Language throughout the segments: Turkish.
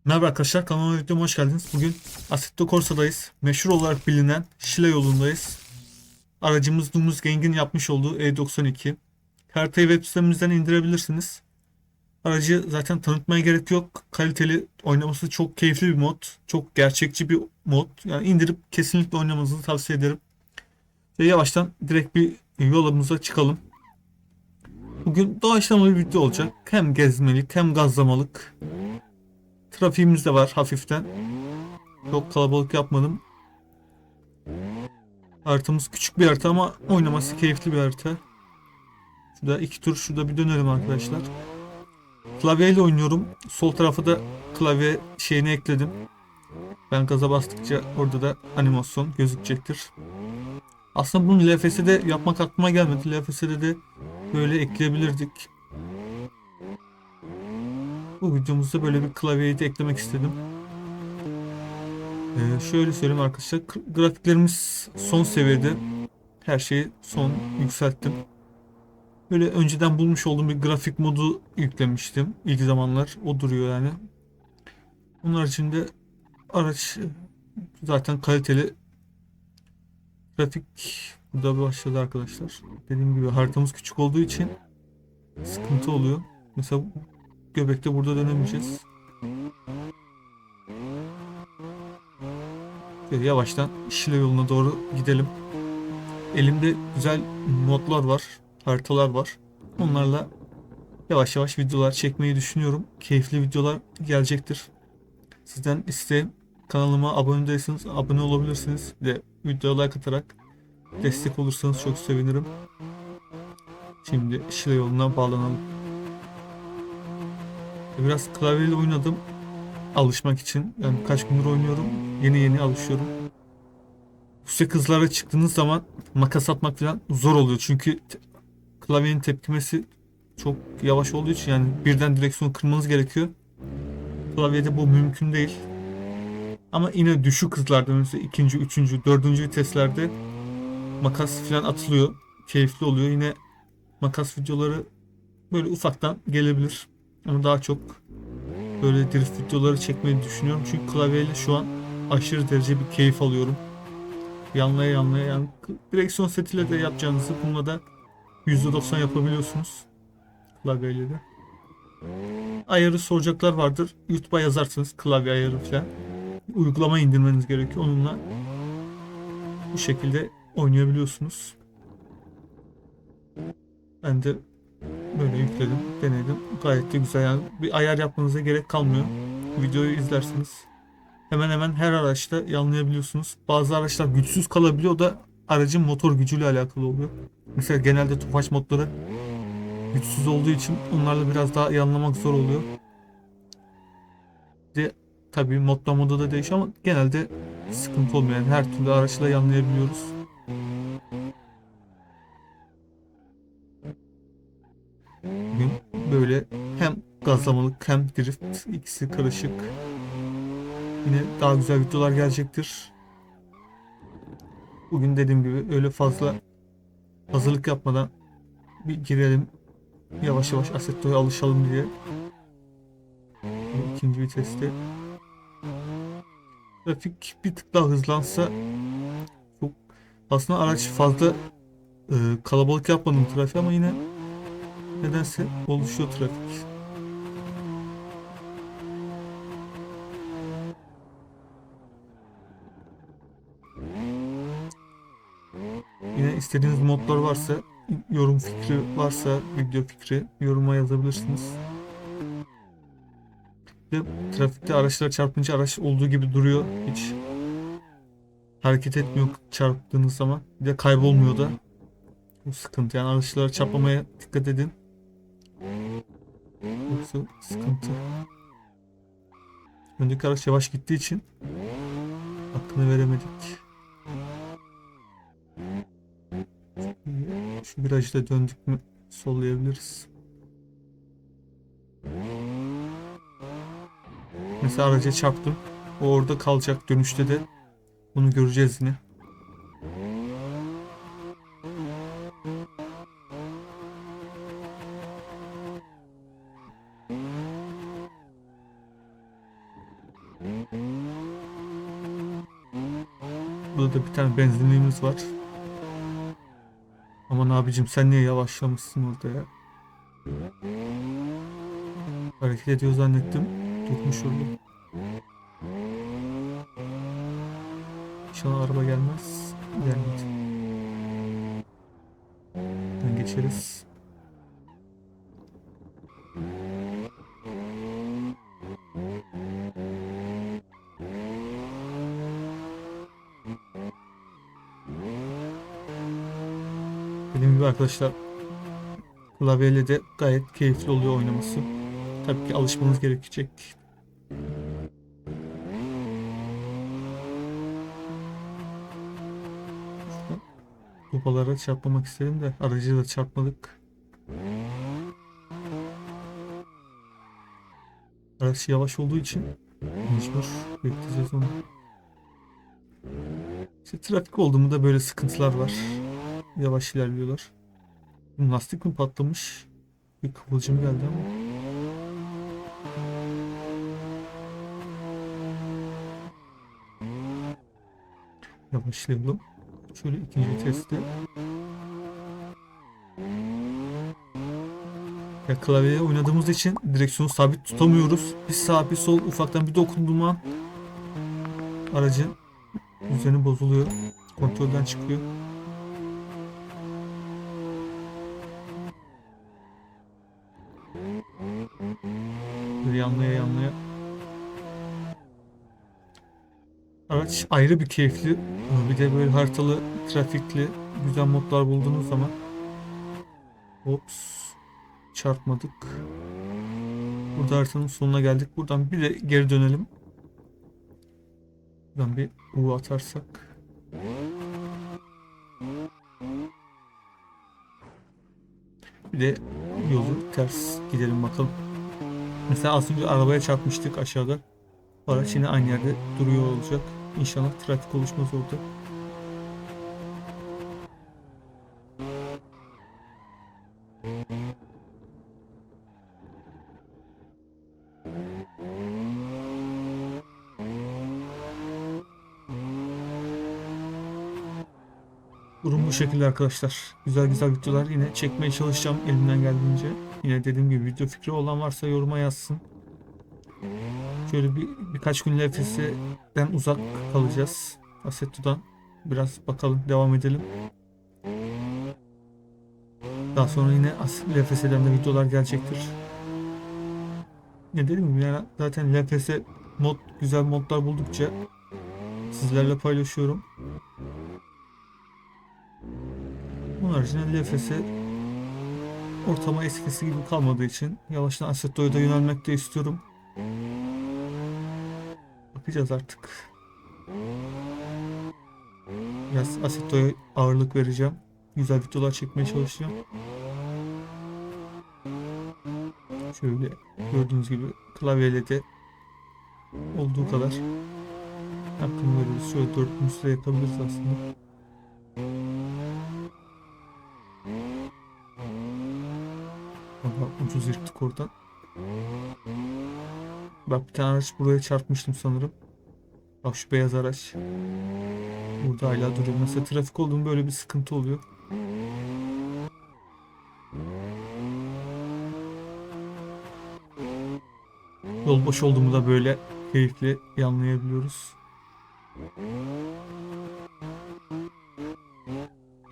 Merhaba arkadaşlar, kanalıma videoma hoş geldiniz. Bugün Assetto Corsa'dayız. Meşhur olarak bilinen Şile yolundayız. Aracımız Dumuz Gang'in yapmış olduğu E92. Haritayı web sitemimizden indirebilirsiniz. Aracı zaten tanıtmaya gerek yok. Kaliteli, oynaması çok keyifli bir mod. Çok gerçekçi bir mod. Yani indirip kesinlikle oynamanızı tavsiye ederim. Ve yavaştan direkt bir yolumuza çıkalım. Bugün doğaçlama bir video olacak. Hem gezmelik hem gazlamalık. Trafiğimiz de var hafiften. Çok kalabalık yapmadım. Haritamız küçük bir harita ama oynaması keyifli bir harita. Şurada iki tur şurada bir dönelim arkadaşlar. Klavyeyle oynuyorum. Sol tarafa da klavye şeyini ekledim. Ben gaza bastıkça orada da animasyon gözükecektir. Aslında bunu LFS'de yapmak aklıma gelmedi. LFS'de de böyle ekleyebilirdik. Bu videomuzda böyle bir klavyeyi de eklemek istedim. Şöyle söyleyeyim arkadaşlar. Grafiklerimiz son seviyede. Her şeyi son yükselttim. Böyle önceden bulmuş olduğum bir grafik modu yüklemiştim. İlk zamanlar o duruyor yani. Onun haricinde araç zaten kaliteli. Trafik burada bir başladı arkadaşlar. Dediğim gibi haritamız küçük olduğu için sıkıntı oluyor. Mesela Göbek'te burada dönemeyeceğiz. Şöyle yavaştan Şile yoluna doğru gidelim. Elimde güzel modlar var, haritalar var. Onlarla yavaş yavaş videolar çekmeyi düşünüyorum. Keyifli videolar gelecektir. Sizden isteğim, kanalıma abone değilseniz abone olabilirsiniz. Bir de videoya like atarak destek olursanız çok sevinirim. Şimdi Şile yoluna bağlanalım. Biraz klavyeyle oynadım alışmak için. Yani birkaç gündür oynuyorum. Yeni yeni alışıyorum. Yüksek hızlara çıktığınız zaman makas atmak falan zor oluyor. Çünkü klavyenin tepkimesi çok yavaş olduğu için yani birden direksiyonu kırmanız gerekiyor. Klavyede bu mümkün değil. Ama yine düşük hızlarda mesela ikinci, üçüncü, dördüncü viteslerde makas falan atılıyor. Keyifli oluyor. Yine makas videoları böyle ufaktan gelebilir. Ama daha çok böyle drift videoları çekmeyi düşünüyorum. Çünkü klavyeyle şu an aşırı derece bir keyif alıyorum. Yanlaya yanlaya yani direksiyon setiyle de yapacağınızı bununla da %90 yapabiliyorsunuz klavyeyle de. Ayarı soracaklar vardır. YouTube'a yazarsınız klavye ayarı falan. Uygulama indirmeniz gerekiyor. Onunla bu şekilde oynayabiliyorsunuz. Ben de böyle yükledim, denedim. Gayet de güzel yani. Bir ayar yapmanıza gerek kalmıyor. Videoyu izlersiniz. Hemen hemen her araçta yanlayabiliyorsunuz. Bazı araçlar güçsüz kalabiliyor da aracın motor gücüyle alakalı oluyor. Mesela genelde Tofaş modları güçsüz olduğu için onlarla biraz daha yanlamak zor oluyor. Bir de tabii moddan moda da değişiyor ama genelde sıkıntı olmuyor. Yani her türlü araçla yanlayabiliyoruz. Bugün böyle hem gazlamalık hem drift ikisi karışık. Yine daha güzel videolar gelecektir. Bugün dediğim gibi öyle fazla hazırlık yapmadan bir girelim. Yavaş yavaş Assetto'ya alışalım diye. İkinci viteste. Trafik bir tık daha hızlansa çok aslında araç fazla kalabalık yapmadım trafiği ama yine nedense oluşuyor trafik. Yine istediğiniz modlar varsa yorum fikri varsa video fikri yoruma yazabilirsiniz. Ve trafikte araçlar çarpınca araç olduğu gibi duruyor. Hiç hareket etmiyor çarptığınız zaman. Bir de kaybolmuyor da. Bu sıkıntı. Yani araçlara çarpmamaya dikkat edin. Yoksa sıkıntı. Öndeki araç yavaş gittiği için hakkını veremedik. Şu virajda döndük mü sollayabiliriz. Mesela araca çarptım. O orada kalacak. Dönüşte de bunu göreceğiz yine. Burada da bir tane benzinliğimiz var. Aman abicim sen niye yavaşlamışsın orada ya? Hareket ediyor zannettim. Durmuş orada. İnşallah araba gelmez. Gelmedi. Ben geçeriz. Dediğim gibi arkadaşlar, klavyeyle de gayet keyifli oluyor oynaması. Tabii ki alışmanız gerekecek. Kupalara çarpmamak istedim de aracı da çarpmadık. Araç yavaş olduğu için mecbur bekleyeceğiz onu. İşte trafik oldu mu da böyle sıkıntılar var. Yavaş ilerliyorlar. Lastik mi patlamış? Bir kıvılcım geldi ama. Yavaşlayalım. Şöyle ikinci testte. Ya klavyeye oynadığımız için direksiyonu sabit tutamıyoruz. Bir sağ bir sol ufaktan bir dokunduğum an aracın düzeni bozuluyor. Kontrolden çıkıyor. Böyle yanlaya yanlaya. Araç ayrı bir keyifli. Bir de böyle haritalı, trafikli, güzel modlar bulduğunuz zaman. Ops. Çarpmadık. Burada haritanın sonuna geldik. Buradan bir de geri dönelim. Buradan bir U atarsak. Bir de yolu ters gidelim bakalım. Mesela az önce arabaya çarpmıştık aşağıda. Araç yine aynı yerde duruyor olacak. İnşallah trafik oluşmaz orada. Durum bu şekilde arkadaşlar. Güzel güzel videolar yine çekmeye çalışacağım elimden geldiğince. Yine dediğim gibi video fikri olan varsa yoruma yazsın. Şöyle birkaç gün LFS'den uzak kalacağız. Assetto'dan. Biraz bakalım, devam edelim. Daha sonra yine LFS'den de videolar gelecektir. Ne dedim yani, zaten LFS güzel modlar buldukça sizlerle paylaşıyorum. Bunun haricinde LFS ortama eskisi gibi kalmadığı için yavaştan Assetto'ya da yönelmek de istiyorum. Bakacağız artık. Biraz Assetto'ya ağırlık vereceğim. Güzel videolar çekmeye çalışacağım. Şöyle gördüğünüz gibi klavyeyle de olduğu kadar hakkını veriyoruz. Şöyle dörtlümüzü de yapabiliriz aslında. Ama ucuz yırttık oradan. Bak, bir tane araç buraya çarpmıştım sanırım. Bak şu beyaz araç. Burada hala duruyor. Mesela trafik olduğunda böyle bir sıkıntı oluyor. Yol boş olduğunda da böyle keyifli yanlayabiliyoruz.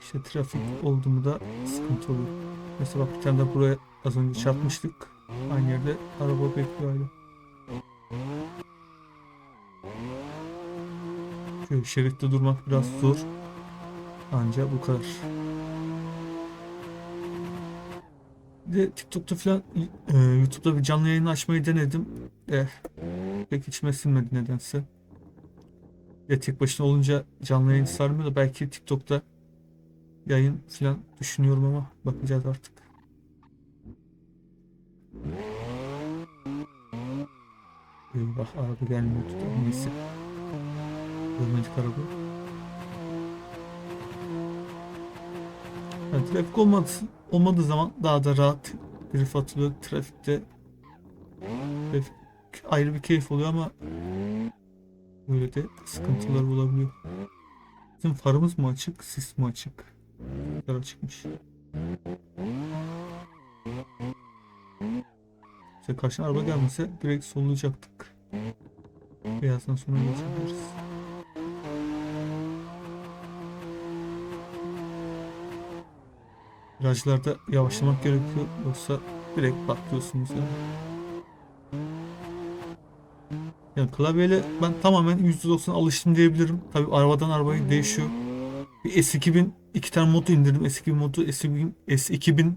İşte trafik olduğunda da sıkıntı oluyor. Mesela bak, bir tane de buraya az önce çarpmıştık. Aynı yerde araba bekliyor hala. Şöyle şeritte durmak biraz zor. Ancak bu kadar. Bir de TikTok'ta falan YouTube'da bir canlı yayın açmayı denedim. Pek içime sinmedi nedense. Tek başına olunca canlı yayın sarmıyor da belki TikTok'ta yayın falan düşünüyorum ama bakacağız artık. Bak, araba gelmiyor tutar. Neyse. Görmedik araba. Yani trafik olmadığı zaman daha da rahat drift atılıyor. Trafikte trafik ayrı bir keyif oluyor ama Böyle de sıkıntılar olabiliyor. Bizim farımız mı açık, sis mi açık? Far açıkmış. İşte karşına araba gelmese direkt sollayacaktık. Beyazdan sonra geçebiliriz. Virajlarda yavaşlamak gerekiyor. Yoksa direkt patlıyorsunuz yani. Yani klavyeyle ben tamamen %90 alıştım diyebilirim. Tabii arabadan arabaya değişiyor. Bir S2000 iki tane modu indirdim. S2000 modu S2000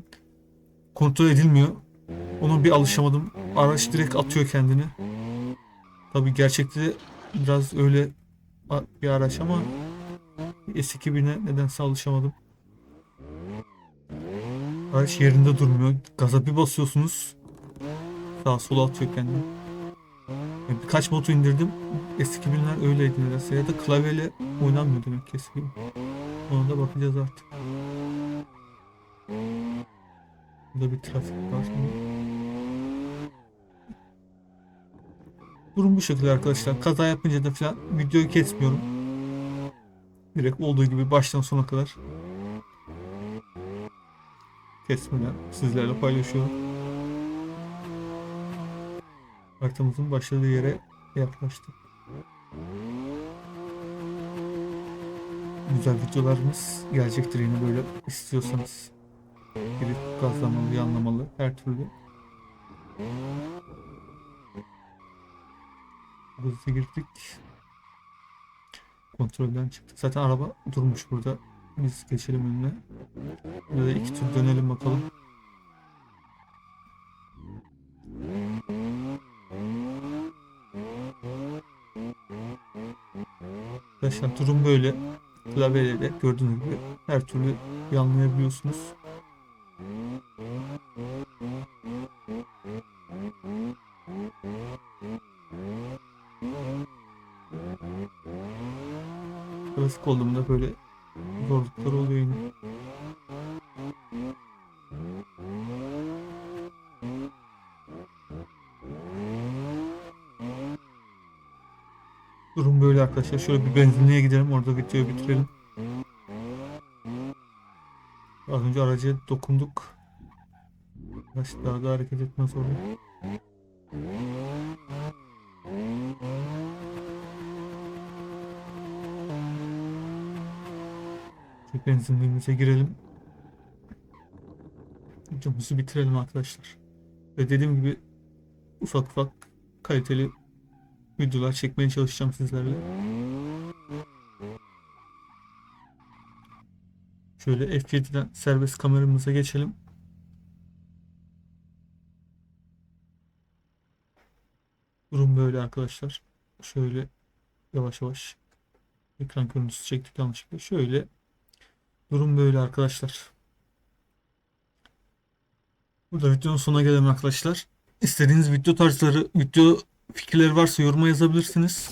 kontrol edilmiyor. Ona bir alışamadım. Araç direkt atıyor kendini. Tabii gerçekte de biraz öyle bir araç ama S2000'e nedense alışamadım. Araç yerinde durmuyor. Gaza bir basıyorsunuz. Sağa sola atıyor kendini. Yani birkaç modu indirdim. S2000'ler öyleydi nedense. Ya da klavyeyle oynanmıyor demek ki S2000. Ona da bakacağız artık. Burada bir trafik var. Durum bu şekilde arkadaşlar. Kaza yapınca da falan videoyu kesmiyorum. Direkt olduğu gibi baştan sona kadar kesmeden sizlerle paylaşıyorum. Haritamızın başladığı yere yaklaştık. Güzel videolarımız gelecektir yine böyle istiyorsanız. Girip gazlamalı, yanlamalı her türlü. Hızlı girdik. Kontrolden çıktık. Zaten araba durmuş burada. Biz geçelim önüne. Burada da iki tur dönelim bakalım. Arkadaşlar durum böyle. Klavyeyle de gördüğünüz gibi her türlü yanlayabiliyorsunuz. Klasik olduğumda böyle zorluklar oluyor yine. Durum böyle arkadaşlar. Şöyle bir benzinliğe gidelim. Orada videoyu bitirelim. Az önce araca dokunduk. Araç daha da hareket etmez orada. Bir benzinliğimize girelim. Videomuzu bitirelim arkadaşlar. Ve dediğim gibi ufak ufak kaliteli videolar çekmeye çalışacağım sizlerle. Şöyle F7'den serbest kameramıza geçelim. Durum böyle arkadaşlar. Şöyle yavaş yavaş ekran görüntüsü çektik yanlışlıkla. Şöyle durum böyle arkadaşlar. Burada videonun sonuna gelelim arkadaşlar. İstediğiniz video tarzları, video fikirleri varsa yoruma yazabilirsiniz.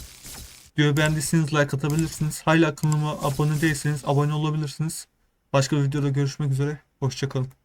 Videoyu beğendiyseniz like atabilirsiniz. Hala kanalıma abone değilseniz abone olabilirsiniz. Başka bir videoda görüşmek üzere. Hoşça kalın.